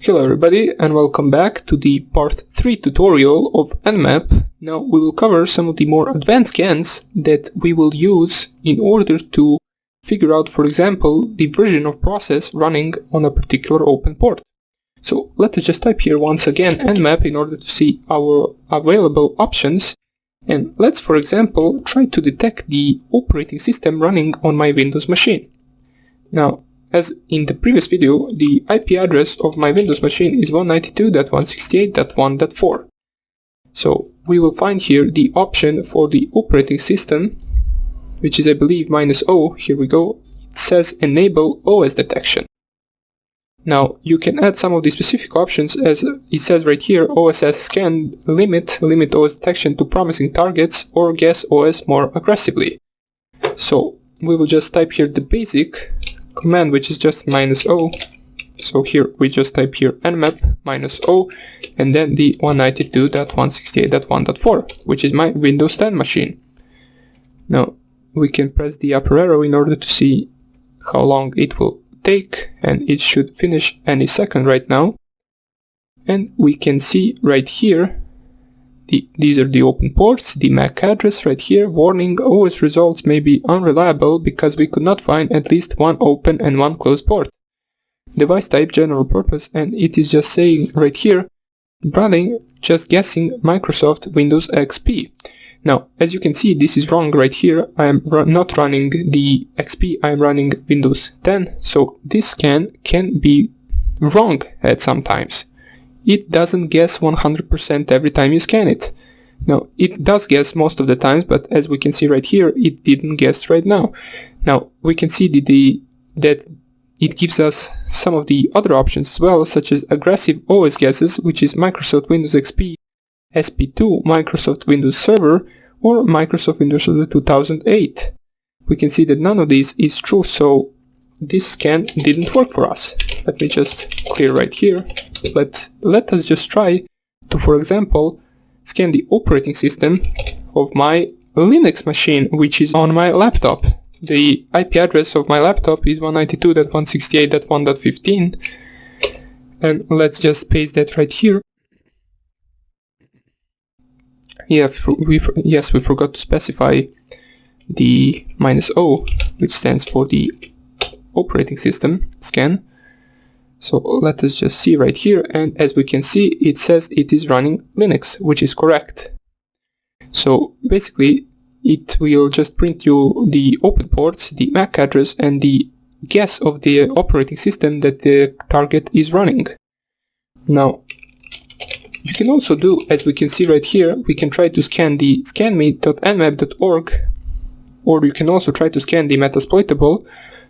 Hello everybody and welcome back to the part 3 tutorial of Nmap. Now we will cover some of the more advanced scans that we will use in order to figure out, for example, the version of process running on a particular open port. So let us just type here once again Nmap in order to see our available options, and let's, for example, try to detect the operating system running on my Windows machine. Now, as in the previous video, the IP address of my Windows machine is 192.168.1.4. So we will find here the option for the operating system, which is, I believe, -O. Here we go. It says enable OS detection. Now you can add some of the specific options, as it says right here: OSS scan limit OS detection to promising targets, or guess OS more aggressively. So we will just type here the basic command, which is just -O. So here we just type here nmap -O and then the 192.168.1.4, which is my Windows 10 machine. Now we can press the upper arrow in order to see how long it will take, and it should finish any second right now. And we can see right here these are the open ports, the MAC address right here. Warning: OS results may be unreliable because we could not find at least one open and one closed port. Device type general purpose, and it is just saying right here, running, just guessing, Microsoft Windows XP. Now, as you can see, this is wrong right here. I am not running the XP, I am running Windows 10, so this scan can be wrong at some times. It doesn't guess 100% every time you scan it. Now, it does guess most of the times, but as we can see right here, it didn't guess right now. Now, we can see that it gives us some of the other options as well, such as aggressive OS guesses, which is Microsoft Windows XP, SP2, Microsoft Windows Server, or Microsoft Windows Server 2008. We can see that none of these is true, so this scan didn't work for us. Let me just clear right here. Let us just try to, for example, scan the operating system of my Linux machine, which is on my laptop. The IP address of my laptop is 192.168.1.15, and let's just paste that right here. Yes, we forgot to specify the -O, which stands for the operating system scan. So let us just see right here, and as we can see, it says it is running Linux, which is correct. So basically it will just print you the open ports, the MAC address, and the guess of the operating system that the target is running. Now you can also do, as we can see right here, we can try to scan the scanme.nmap.org, or you can also try to scan the metasploitable.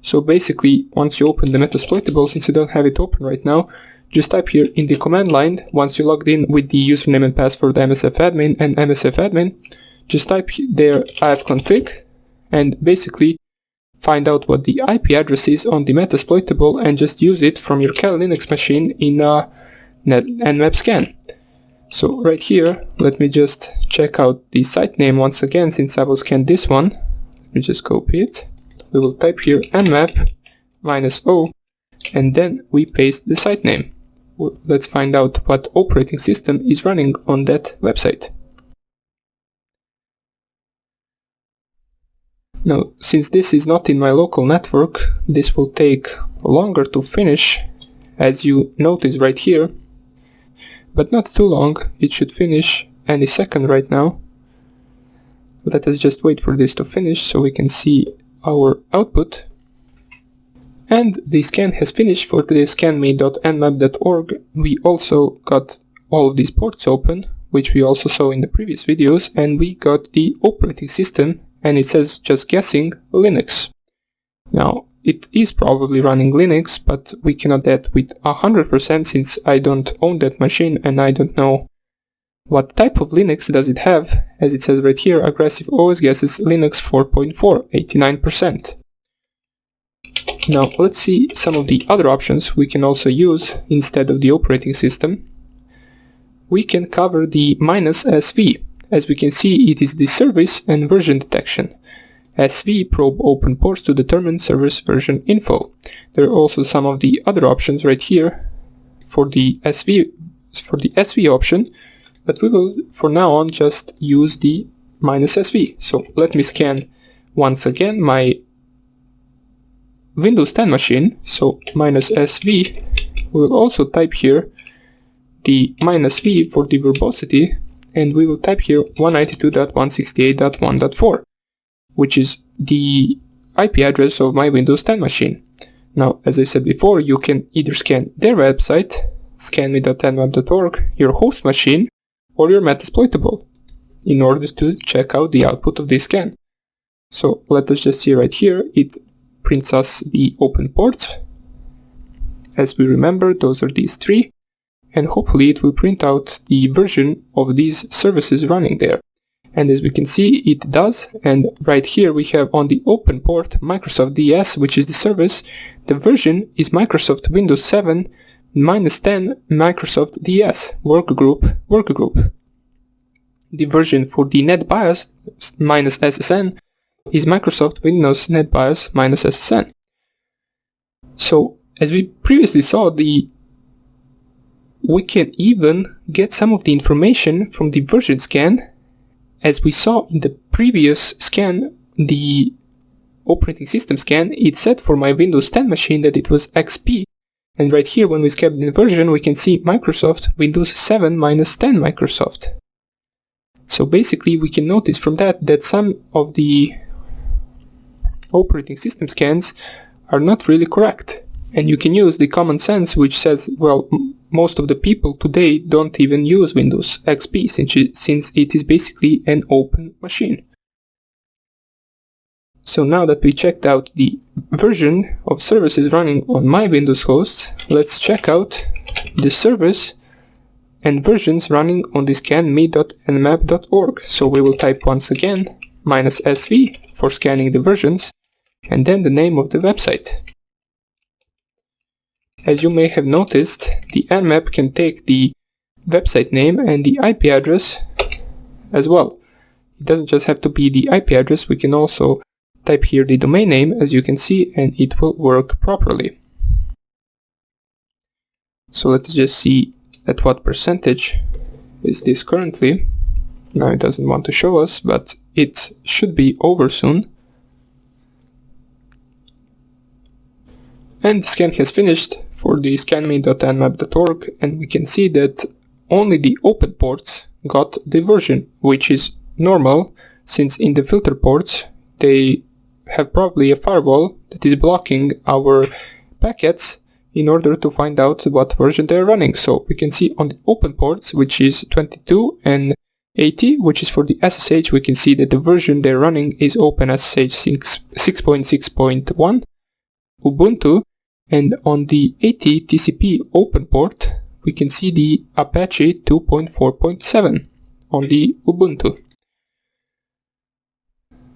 So basically, once you open the metasploitable, since I don't have it open right now, just type here in the command line, once you logged in with the username and password msfadmin and msfadmin, just type there ifconfig and basically find out what the IP address is on the metasploitable and just use it from your Kali Linux machine in a Nmap scan. So right here, let me just check out the site name once again, since I will scan this one. Let me just copy it. We will type here nmap -O and then we paste the site name. Let's find out what operating system is running on that website. Now, since this is not in my local network, this will take longer to finish, as you notice right here, but not too long. It should finish any second right now. Let us just wait for this to finish so we can see our output. And the scan has finished for the scanme.nmap.org. We also got all of these ports open, which we also saw in the previous videos, and we got the operating system, and it says just guessing Linux. Now it is probably running Linux, but we cannot do that with 100% since I don't own that machine and I don't know what type of Linux does it have. As it says right here, aggressive OS guesses Linux 4.4, 89%. Now let's see some of the other options we can also use instead of the operating system. We can cover the -SV. As we can see, it is the service and version detection. SV probe open ports to determine service version info. There are also some of the other options right here for the SV option, but we will for now on just use the -SV. So let me scan once again my Windows 10 machine. So -SV, we will also type here the -V for the verbosity, and we will type here 192.168.1.4, which is the IP address of my Windows 10 machine. Now, as I said before, you can either scan their website, scanme.nmap.org, your host machine, or your Metasploitable, in order to check out the output of this scan. So let us just see right here, it prints us the open ports. As we remember, those are these three, and hopefully it will print out the version of these services running there. And as we can see, it does, and right here we have on the open port Microsoft DS, which is the service. The version is Microsoft Windows 7 -10 Microsoft DS workgroup. The version for the NetBIOS -SSN is Microsoft Windows NetBIOS -SSN. So as we previously saw, we can even get some of the information from the version scan. As we saw in the previous scan, the operating system scan, it said for my Windows 10 machine that it was XP, and right here when we scan the version we can see Microsoft Windows 7 -10 Microsoft. So basically we can notice from that some of the operating system scans are not really correct, and you can use the common sense which says, well, most of the people today don't even use Windows XP since it is basically an open machine. So now that we checked out the version of services running on my Windows hosts, let's check out the service and versions running on the scanme.nmap.org. So we will type once again -SV for scanning the versions, and then the name of the website. As you may have noticed, the Nmap can take the website name and the IP address as well. It doesn't just have to be the IP address, we can also type here the domain name, as you can see, and it will work properly. So let's just see at what percentage is this currently. Now it doesn't want to show us, but it should be over soon. And the scan has finished for the scanme.nmap.org, and we can see that only the open ports got the version, which is normal, since in the filter ports they have probably a firewall that is blocking our packets in order to find out what version they are running. So we can see on the open ports, which is 22 and 80, which is for the SSH, we can see that the version they're running is OpenSSH 6.6.1 Ubuntu, and on the 80 TCP open port we can see the Apache 2.4.7 on the Ubuntu.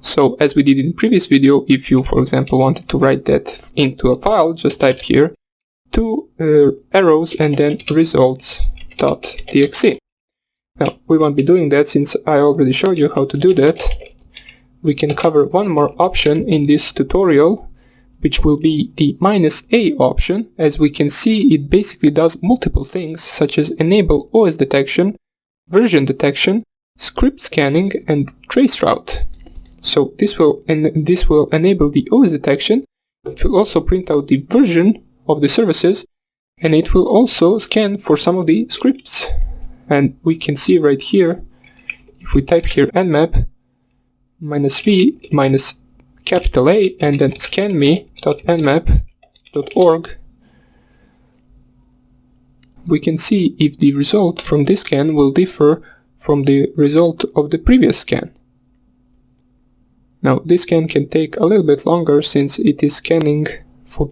So as we did in the previous video, if you for example wanted to write that into a file, just type here two arrows and then results.txt. Now we won't be doing that since I already showed you how to do that. We can cover one more option in this tutorial, which will be the -A option. As we can see, it basically does multiple things, such as enable OS detection, version detection, script scanning, and traceroute. So this will enable the OS detection. It will also print out the version of the services, and it will also scan for some of the scripts. And we can see right here, if we type here nmap -v -A and then scanme.nmap.org, we can see if the result from this scan will differ from the result of the previous scan. Now this scan can take a little bit longer since it is scanning for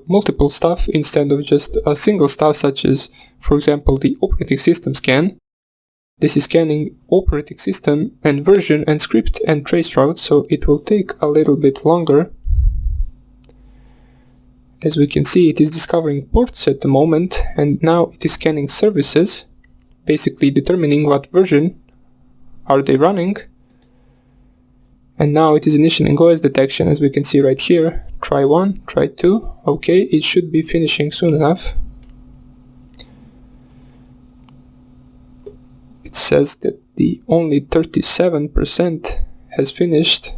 multiple stuff instead of just a single stuff, such as for example the operating system scan. This is scanning operating system and version and script and traceroute, so it will take a little bit longer. As we can see, it is discovering ports at the moment, and now it is scanning services, basically determining what version are they running. And now it is initiating OS detection, as we can see right here. Try 1, try 2, okay, it should be finishing soon enough. it says that the only 37% has finished.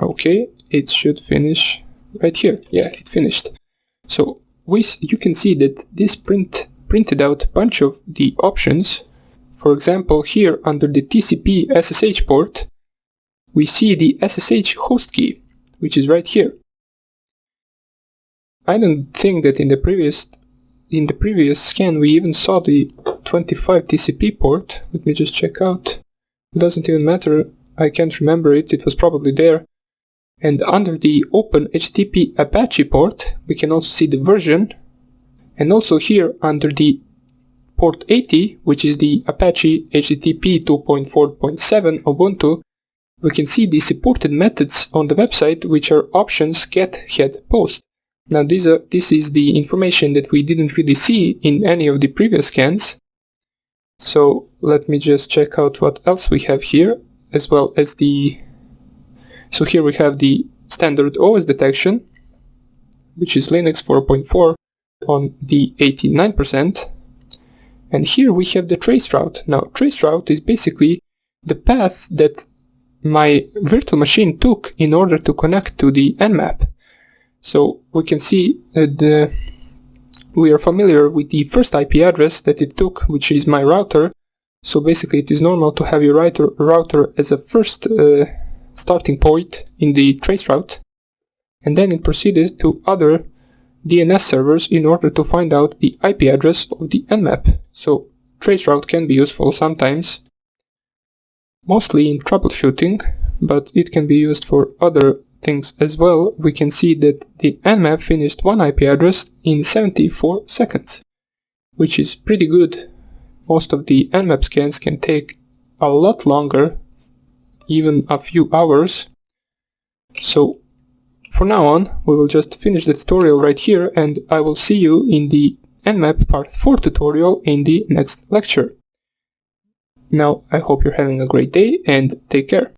Okay, it should finish right here. Yeah, it finished. So you can see that this printed out a bunch of the options. For example, here under the TCP SSH port, we see the SSH host key, which is right here. I don't think that in the previous scan we even saw the 25 TCP port. Let me just check out. It doesn't even matter. I can't remember it. It was probably there. And under the Open HTTP Apache port, we can also see the version. And also here under the port 80, which is the Apache HTTP 2.4.7 Ubuntu, we can see the supported methods on the website, which are options get, head, post. Now this is the information that we didn't really see in any of the previous scans. So let me just check out what else we have here, as well as so here we have the standard OS detection, which is Linux 4.4 on the 89%. And here we have the traceroute. Now traceroute is basically the path that my virtual machine took in order to connect to the Nmap. So we can see that we are familiar with the first IP address that it took, which is my router. So basically it is normal to have your router as a first starting point in the traceroute, and then it proceeded to other DNS servers in order to find out the IP address of the Nmap. So traceroute can be useful sometimes, mostly in troubleshooting, but it can be used for other things as well. We can see that the Nmap finished one IP address in 74 seconds, which is pretty good. Most of the Nmap scans can take a lot longer, even a few hours. So for now on, we will just finish the tutorial right here, and I will see you in the Nmap part 4 tutorial in the next lecture. Now I hope you're having a great day and take care.